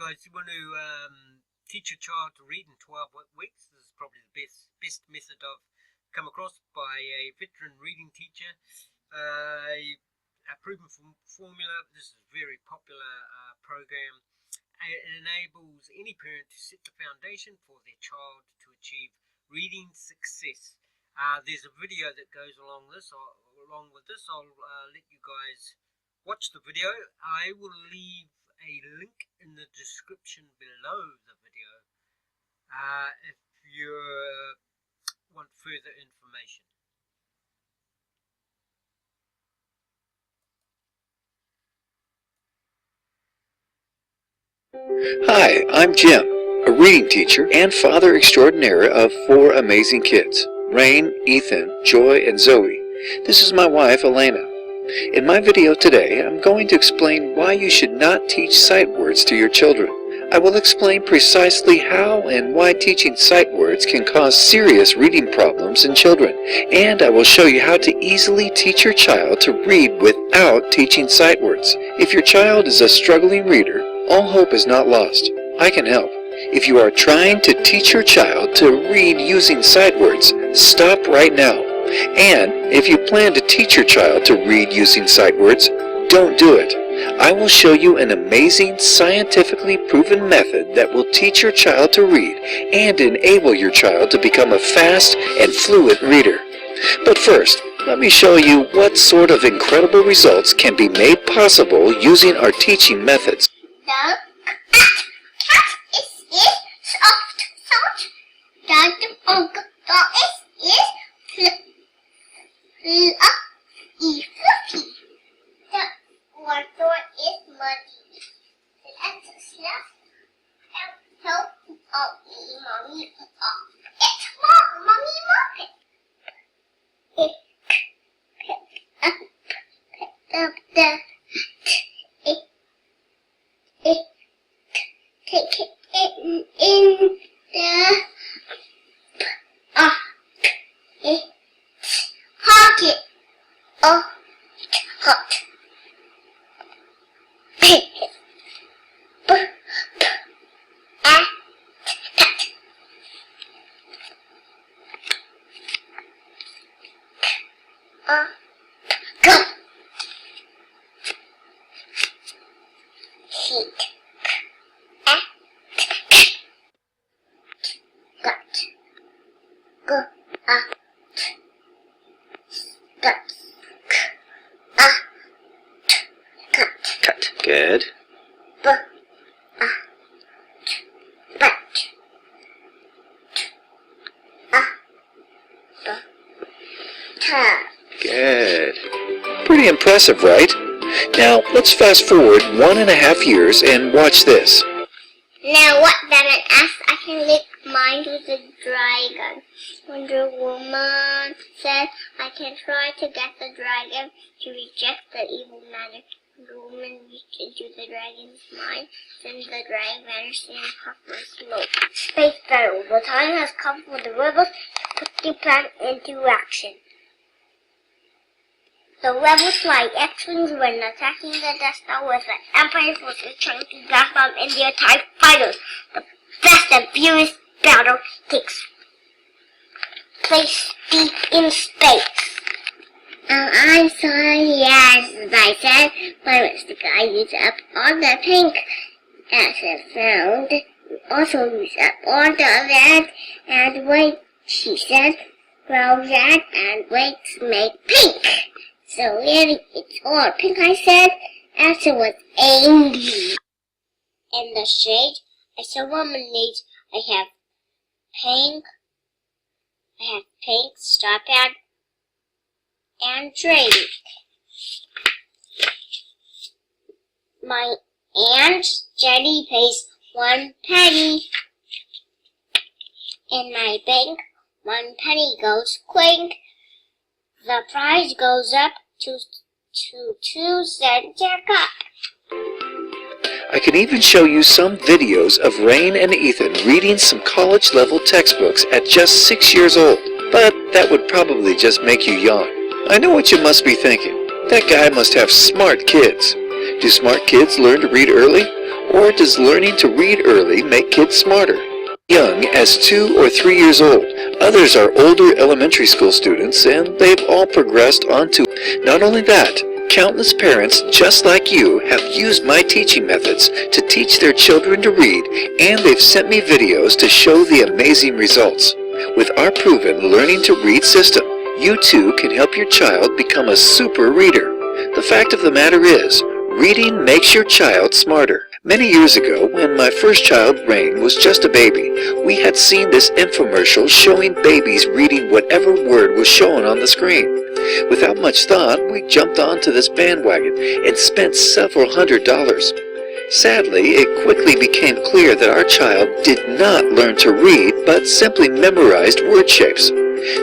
guys, you want to teach your child to read in 12 weeks? This is probably the best method I've come across by a veteran reading teacher. A proven formula. This is a very popular program. It enables any parent to set the foundation for their child to achieve reading success. There's a video that goes along with this. I'll let you guys watch the video. I will leave a link in the description below the video if you want further information. Hi, I'm Jim, a reading teacher and father extraordinaire of 4 amazing kids, Rain, Ethan, Joy, and Zoe. This is my wife, Elena. In my video today, I'm going to explain why you should not teach sight words to your children. I will explain precisely how and why teaching sight words can cause serious reading problems in children, and I will show you how to easily teach your child to read without teaching sight words. If your child is a struggling reader, all hope is not lost. I can help. If you are trying to teach your child to read using sight words, stop right now. And if you plan to teach your child to read using sight words, don't do it. I will show you an amazing, scientifically proven method that will teach your child to read and enable your child to become a fast and fluent reader. But first, let me show you what sort of incredible results can be made possible using our teaching methods. Cat is soft salt. The uncle is fluffy. The water is muddy. Let's slap and help mommy off. It's mommy market. Take it in the pocket. Oh, hot. Go. Sheet. Got. Go. Got. Cut. Good. But. Good. Pretty impressive, right? Now, let's fast forward 1.5 years and watch this. Now what Batman asked, I can lick mine with a dragon. Wonder Woman said, I can try to get the dragon to reject the evil magic. Wonder Woman reached into the dragon's mind, then the dragon vanished in a puff of smoke. Space battle. The time has come for the rebels to put the plan into action. The rebels fly X-Wings when attacking the Death Star with the Empire forces trying to blast bomb in their TIE fighters. The fast and furious battle takes place deep in space. I'm sorry, yes, as I said, my mistake. I used up all the pink as I found. Also used up all the red and white, she said. Well, red and white make pink. So really, it's all pink, I said. After was angry. In the shade, I saw lemonade. I have pink, straw pad, and drink. My Aunt Jenny pays 1 penny. In my bank, 1 penny goes clink. The price goes up to 2 cents a cup. I can even show you some videos of Rain and Ethan reading some college-level textbooks at just 6 years old. But that would probably just make you yawn. I know what you must be thinking. That guy must have smart kids. Do smart kids learn to read early? Or does learning to read early make kids smarter? Young as 2 or 3 years old. Others are older elementary school students, and they've all progressed on to. Not only that, countless parents just like you have used my teaching methods to teach their children to read, and they've sent me videos to show the amazing results. With our proven Learning to Read system, you too can help your child become a super reader. The fact of the matter is, reading makes your child smarter. Many years ago, when my first child, Rain, was just a baby, we had seen this infomercial showing babies reading whatever word was shown on the screen. Without much thought, we jumped onto this bandwagon and spent several $100s. Sadly, it quickly became clear that our child did not learn to read, but simply memorized word shapes.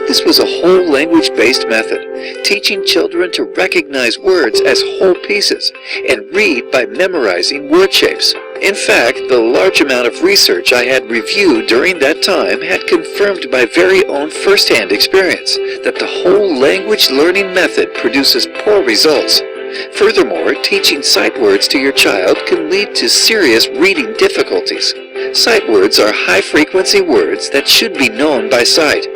This was a whole language-based method, teaching children to recognize words as whole pieces and read by memorizing word shapes. In fact, the large amount of research I had reviewed during that time had confirmed my very own first-hand experience that the whole language learning method produces poor results. Furthermore, teaching sight words to your child can lead to serious reading difficulties. Sight words are high-frequency words that should be known by sight.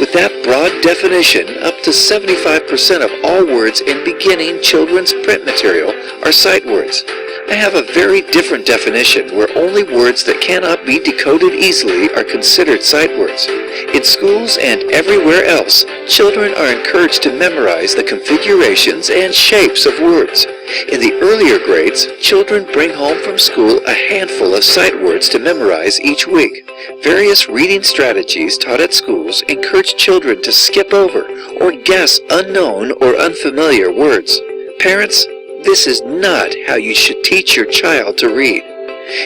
With that broad definition, up to 75% of all words in beginning children's print material are sight words. I have a very different definition where only words that cannot be decoded easily are considered sight words. In schools and everywhere else, children are encouraged to memorize the configurations and shapes of words. In the earlier grades, children bring home from school a handful of sight words to memorize each week. Various reading strategies taught at schools encourage children to skip over or guess unknown or unfamiliar words. Parents, this is not how you should teach your child to read.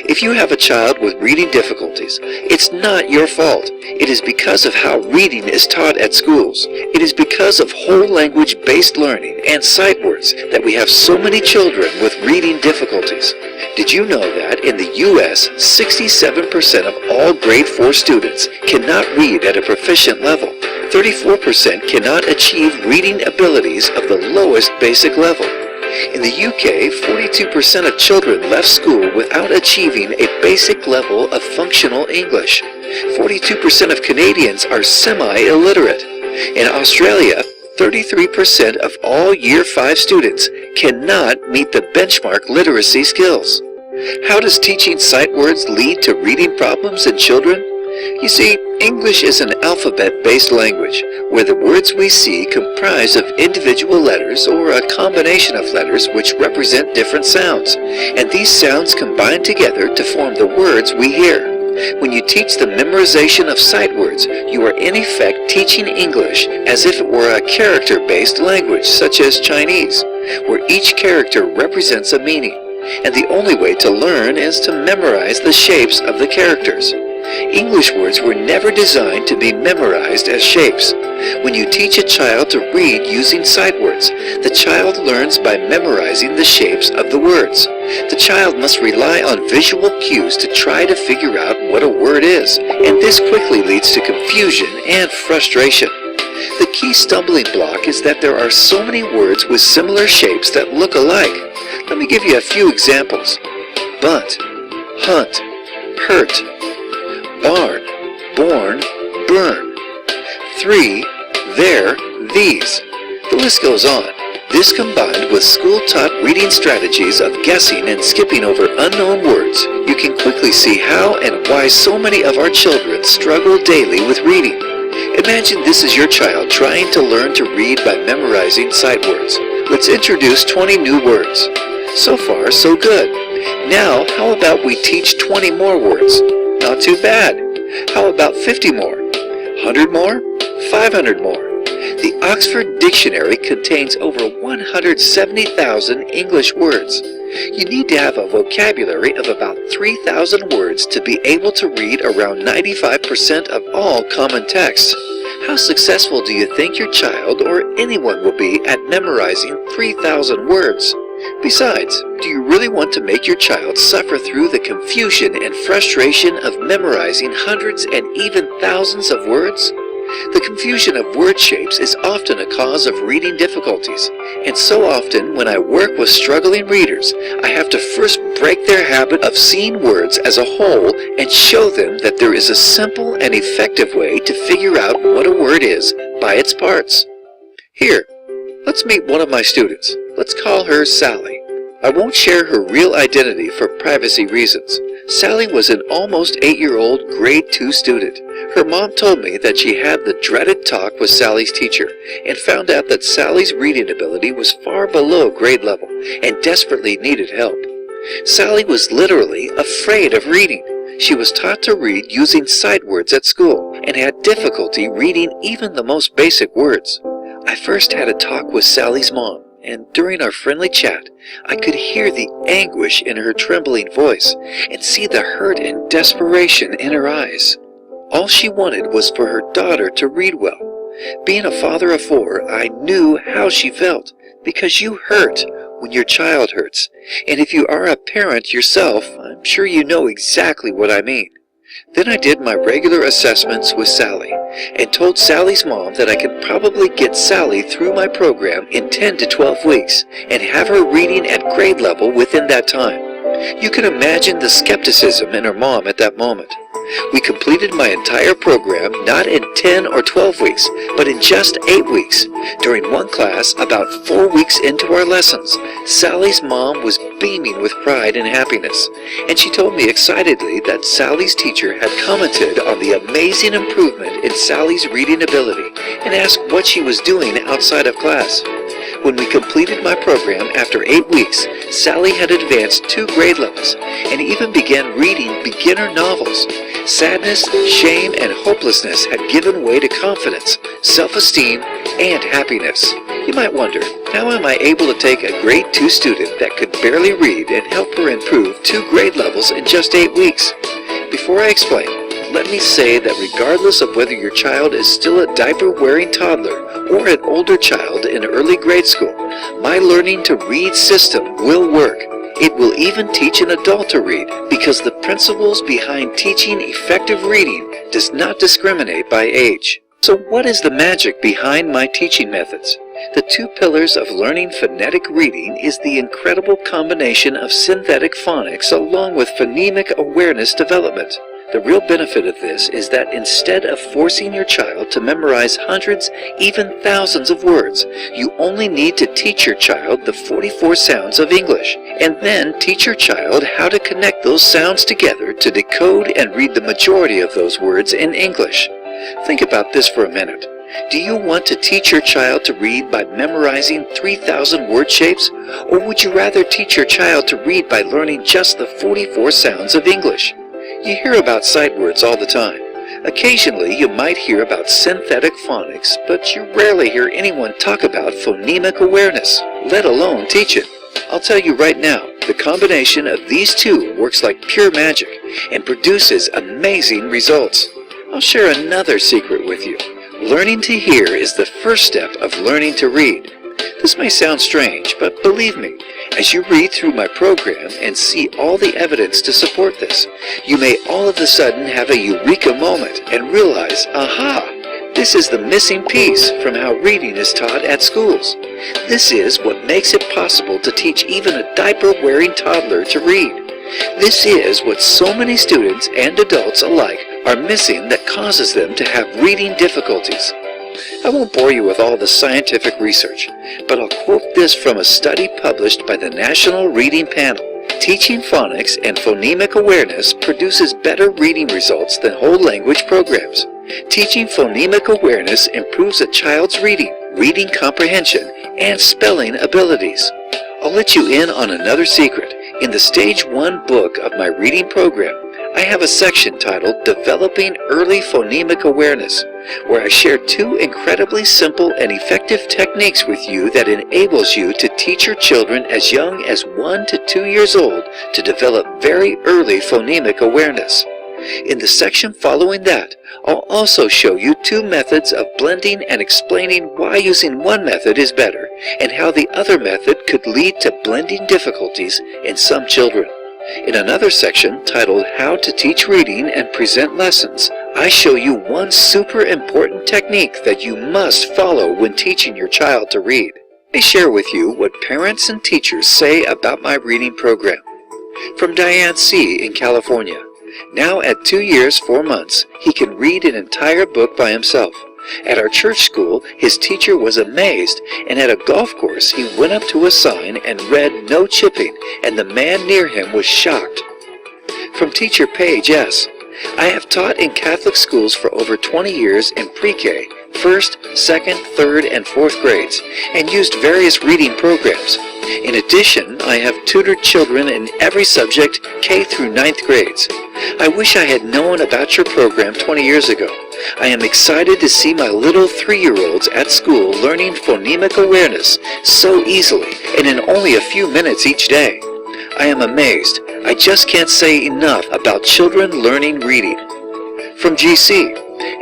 If you have a child with reading difficulties, it's not your fault. It is because of how reading is taught at schools. It is because of whole language-based learning and sight words that we have so many children with reading difficulties. Did you know that in the U.S., 67% of all grade 4 students cannot read at a proficient level? 34% cannot achieve reading abilities of the lowest basic level. In the UK, 42% of children left school without achieving a basic level of functional English. 42% of Canadians are semi-illiterate. In Australia, 33% of all Year 5 students cannot meet the benchmark literacy skills. How does teaching sight words lead to reading problems in children? You see, English is an alphabet-based language, where the words we see comprise of individual letters or a combination of letters which represent different sounds, and these sounds combine together to form the words we hear. When you teach the memorization of sight words, you are in effect teaching English as if it were a character-based language, such as Chinese, where each character represents a meaning, and the only way to learn is to memorize the shapes of the characters. English words were never designed to be memorized as shapes. When you teach a child to read using sight words, the child learns by memorizing the shapes of the words. The child must rely on visual cues to try to figure out what a word is, and this quickly leads to confusion and frustration. The key stumbling block is that there are so many words with similar shapes that look alike. Let me give you a few examples. Bunt, hunt, hurt, barn, born, burn. 3, there, these. The list goes on. This combined with school-taught reading strategies of guessing and skipping over unknown words, you can quickly see how and why so many of our children struggle daily with reading. Imagine this is your child trying to learn to read by memorizing sight words. Let's introduce 20 new words. So far, so good. Now, how about we teach 20 more words? Not too bad. How about 50 more? 100 more? 500 more? The Oxford Dictionary contains over 170,000 English words. You need to have a vocabulary of about 3,000 words to be able to read around 95% of all common texts. How successful do you think your child or anyone will be at memorizing 3,000 words? Besides, do you really want to make your child suffer through the confusion and frustration of memorizing hundreds and even thousands of words? The confusion of word shapes is often a cause of reading difficulties, and so often when I work with struggling readers, I have to first break their habit of seeing words as a whole and show them that there is a simple and effective way to figure out what a word is by its parts. Here, let's meet one of my students. Let's call her Sally. I won't share her real identity for privacy reasons. Sally was an almost 8-year-old grade 2 student. Her mom told me that she had the dreaded talk with Sally's teacher and found out that Sally's reading ability was far below grade level and desperately needed help. Sally was literally afraid of reading. She was taught to read using sight words at school and had difficulty reading even the most basic words. I first had a talk with Sally's mom, and during our friendly chat, I could hear the anguish in her trembling voice and see the hurt and desperation in her eyes. All she wanted was for her daughter to read well. Being a father of 4, I knew how she felt, because you hurt when your child hurts, and if you are a parent yourself, I'm sure you know exactly what I mean. Then I did my regular assessments with Sally and told Sally's mom that I could probably get Sally through my program in 10 to 12 weeks and have her reading at grade level within that time. You can imagine the skepticism in her mom at that moment. We completed my entire program not in 10 or 12 weeks, but in just 8 weeks. During one class, about 4 weeks into our lessons, Sally's mom was beaming with pride and happiness, and she told me excitedly that Sally's teacher had commented on the amazing improvement in Sally's reading ability and asked what she was doing outside of class. When we completed my program after 8 weeks, Sally had advanced 2 grade levels and even began reading beginner novels. Sadness, shame, and hopelessness had given way to confidence, self-esteem, and happiness. You might wonder, how am I able to take a grade 2 student that could barely read and help her improve 2 grade levels in just 8 weeks? Before I explain, let me say that regardless of whether your child is still a diaper-wearing toddler or an older child in early grade school, my learning to read system will work. It will even teach an adult to read because the principles behind teaching effective reading does not discriminate by age. So what is the magic behind my teaching methods? The 2 pillars of learning phonetic reading is the incredible combination of synthetic phonics along with phonemic awareness development. The real benefit of this is that instead of forcing your child to memorize hundreds, even thousands of words, you only need to teach your child the 44 sounds of English, and then teach your child how to connect those sounds together to decode and read the majority of those words in English. Think about this for a minute. Do you want to teach your child to read by memorizing 3,000 word shapes, or would you rather teach your child to read by learning just the 44 sounds of English? You hear about sight words all the time. Occasionally you might hear about synthetic phonics, but you rarely hear anyone talk about phonemic awareness, let alone teach it. I'll tell you right now, the combination of these 2 works like pure magic and produces amazing results. I'll share another secret with you. Learning to hear is the first step of learning to read. This may sound strange, but believe me, as you read through my program and see all the evidence to support this, you may all of a sudden have a eureka moment and realize, aha, this is the missing piece from how reading is taught at schools. This is what makes it possible to teach even a diaper-wearing toddler to read. This is what so many students and adults alike are missing that causes them to have reading difficulties. I won't bore you with all the scientific research, but I'll quote this from a study published by the National Reading Panel. Teaching phonics and phonemic awareness produces better reading results than whole language programs. Teaching phonemic awareness improves a child's reading comprehension, and spelling abilities. I'll let you in on another secret. In the Stage 1 book of my reading program, I have a section titled Developing Early Phonemic Awareness, where I share 2 incredibly simple and effective techniques with you that enables you to teach your children as young as 1 to 2 years old to develop very early phonemic awareness. In the section following that, I'll also show you 2 methods of blending and explaining why using one method is better and how the other method could lead to blending difficulties in some children. In another section titled How to Teach Reading and Present Lessons, I show you one super important technique that you must follow when teaching your child to read. I share with you what parents and teachers say about my reading program. From Diane C. in California. Now at 2 years, 4 months, he can read an entire book by himself. At our church school, his teacher was amazed, and at a golf course, he went up to a sign and read "No chipping," and the man near him was shocked. From teacher Paige S. I have taught in Catholic schools for over 20 years in pre-K, 1st, 2nd, 3rd, and 4th grades, and used various reading programs. In addition, I have tutored children in every subject K through 9th grades. I wish I had known about your program 20 years ago. I am excited to see my little 3-year-olds at school learning phonemic awareness so easily and in only a few minutes each day. I am amazed. I just can't say enough about children learning reading. From GC.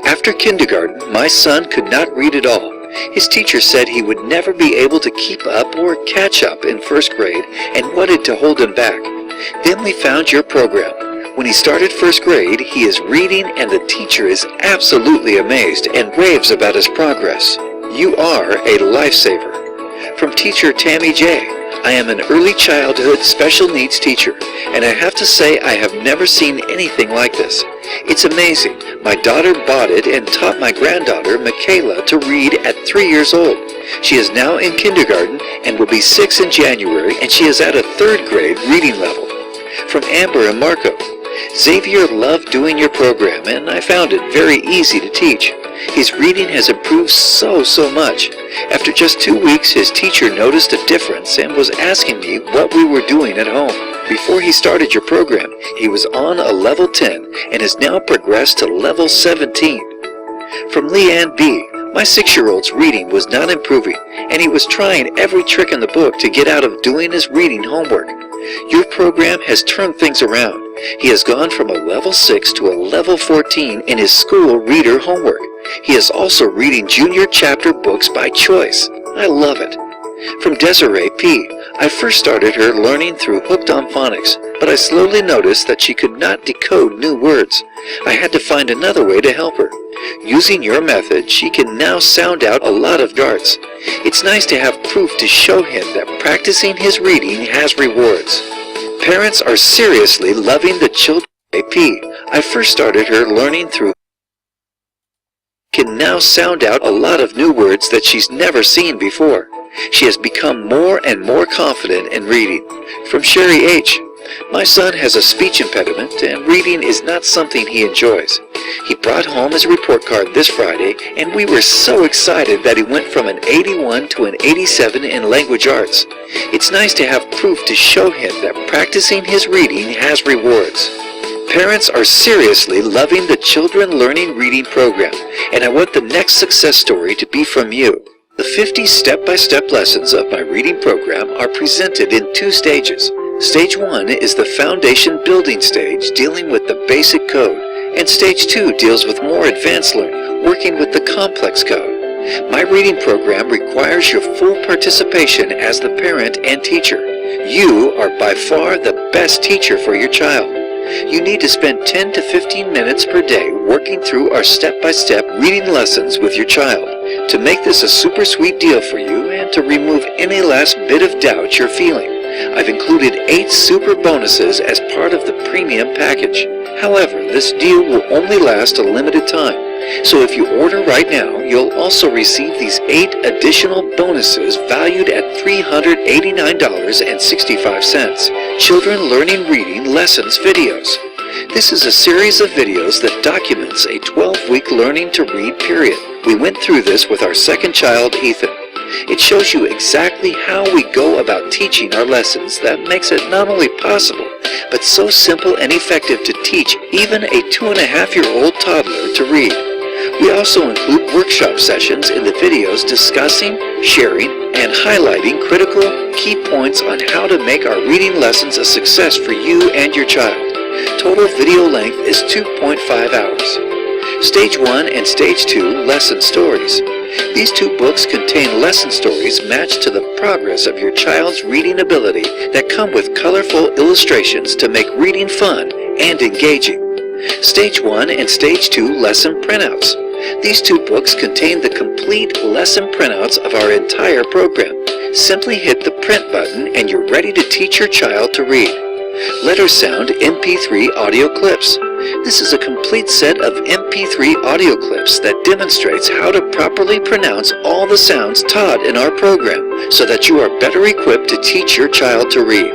After kindergarten, my son could not read at all. His teacher said he would never be able to keep up or catch up in 1st grade and wanted to hold him back. Then we found your program. When he started 1st grade, he is reading and the teacher is absolutely amazed and raves about his progress. You are a lifesaver. From teacher Tammy J. I am an early childhood special needs teacher, and I have to say I have never seen anything like this. It's amazing. My daughter bought it and taught my granddaughter, Michaela, to read at 3 years old. She is now in kindergarten and will be 6 in January, and she is at a 3rd grade reading level. From Amber and Marco. Xavier loved doing your program, and I found it very easy to teach. His reading has improved so much. After just 2 weeks, his teacher noticed a difference and was asking me what we were doing at home. Before he started your program, he was on a level 10 and has now progressed to level 17. From Leanne B. My 6-year-old's reading was not improving, and he was trying every trick in the book to get out of doing his reading homework. Your program has turned things around. He has gone from a level 6 to a level 14 in his school reader homework. He is also reading junior chapter books by choice. I love it. From Desiree P. I first started her learning through Hooked on Phonics, but I slowly noticed that she could not decode new words. I had to find another way to help her. Using your method, she can now sound out a lot of darts. It's nice to have proof to show him that practicing his reading has rewards. Parents are seriously loving the children. AP. I first started her learning through can now sound out a lot of new words that she's never seen before. She has become more and more confident in reading. From Sherry H. My son has a speech impediment, and reading is not something he enjoys. He brought home his report card this Friday, and we were so excited that he went from an 81 to an 87 in language arts. It's nice to have proof to show him that practicing his reading has rewards. Parents are seriously loving the Children Learning Reading program, and I want the next success story to be from you. The 50 step-by-step lessons of my reading program are presented in 2 stages. Stage 1 is the foundation building stage, dealing with the basic code, and Stage 2 deals with more advanced learning, working with the complex code. My reading program requires your full participation as the parent and teacher. You are by far the best teacher for your child. You need to spend 10 to 15 minutes per day working through our step-by-step reading lessons with your child. To make this a super sweet deal for you and to remove any last bit of doubt you're feeling, I've included 8 super bonuses as part of the premium package. However, this deal will only last a limited time, so if you order right now, you'll also receive these 8 additional bonuses valued at $389.65. Children Learning Reading Lessons videos. This is a series of videos that documents a 12-week learning to read period. We went through this with our second child, Ethan. It shows you exactly how we go about teaching our lessons that makes it not only possible, but so simple and effective to teach even a 2.5-year-old toddler to read. We also include workshop sessions in the videos discussing, sharing, and highlighting critical key points on how to make our reading lessons a success for you and your child. Total video length is 2.5 hours. Stage 1 and Stage 2 Lesson Stories. These 2 books contain lesson stories matched to the progress of your child's reading ability that come with colorful illustrations to make reading fun and engaging. Stage 1 and Stage 2 lesson printouts. These 2 books contain the complete lesson printouts of our entire program. Simply hit the print button and you're ready to teach your child to read. Letter Sound MP3 audio clips. This is a complete set of MP3 audio clips that demonstrates how to properly pronounce all the sounds taught in our program so that you are better equipped to teach your child to read.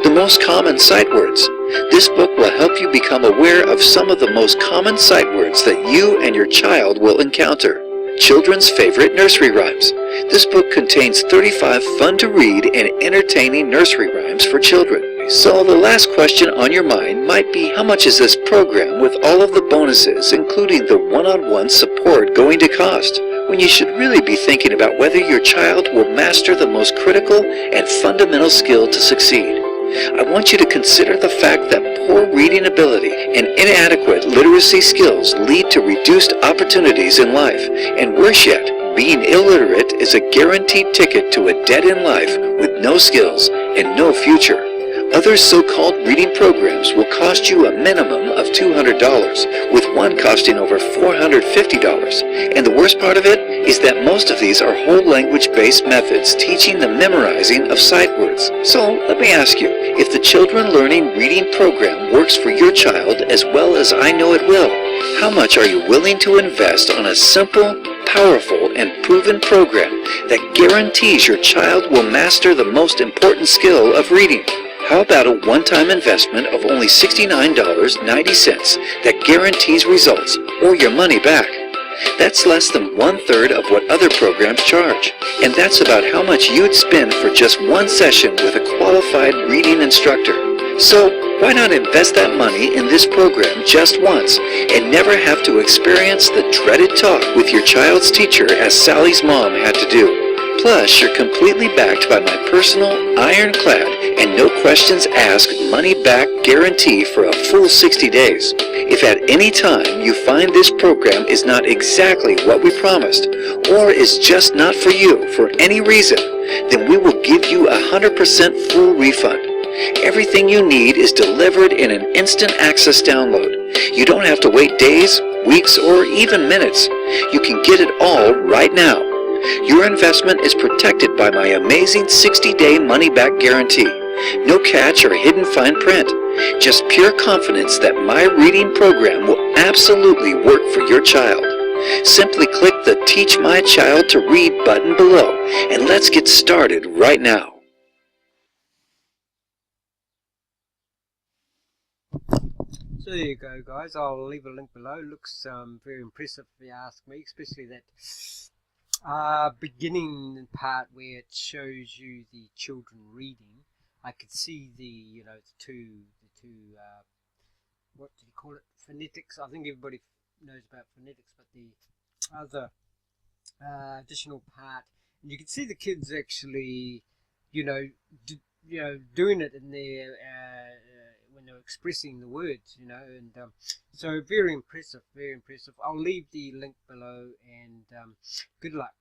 The most common sight words. This book will help you become aware of some of the most common sight words that you and your child will encounter. Children's favorite nursery rhymes. This book contains 35 fun-to-read and entertaining nursery rhymes for children. So the last question on your mind might be, how much is this program with all of the bonuses, including the one-on-one support, going to cost? When you should really be thinking about whether your child will master the most critical and fundamental skill to succeed. I want you to consider the fact that poor reading ability and inadequate literacy skills lead to reduced opportunities in life, and worse yet, being illiterate is a guaranteed ticket to a dead-end life with no skills and no future. Other so-called reading programs will cost you a minimum of $200, with one costing over $450. And the worst part of it is that most of these are whole language-based methods teaching the memorizing of sight words. So let me ask you, if the Children Learning Reading program works for your child as well as I know it will, how much are you willing to invest on a simple, powerful, and proven program that guarantees your child will master the most important skill of reading? How about a one-time investment of only $69.90 that guarantees results or your money back? That's less than 1/3 of what other programs charge. And that's about how much you'd spend for just one session with a qualified reading instructor. So why not invest that money in this program just once and never have to experience the dreaded talk with your child's teacher as Sally's mom had to do? Plus, you're completely backed by my personal, ironclad, and no questions asked money-back guarantee for a full 60 days. If at any time you find this program is not exactly what we promised, or is just not for you for any reason, then we will give you 100% full refund. Everything you need is delivered in an instant access download. You don't have to wait days, weeks, or even minutes. You can get it all right now. Your investment is protected by my amazing 60-day money-back guarantee. No catch or hidden fine print. Just pure confidence that my reading program will absolutely work for your child. Simply click the Teach My Child to Read button below, and let's get started right now. So there you go, guys. I'll leave a link below. Looks very impressive if you ask me, especially that beginning part where it shows you the children reading. I could see the the two what do you call it, phonetics. I think everybody knows about phonetics, but the other additional part, and you can see the kids actually doing it in their when they're expressing the words, and so very impressive, very impressive. I'll leave the link below, and good luck.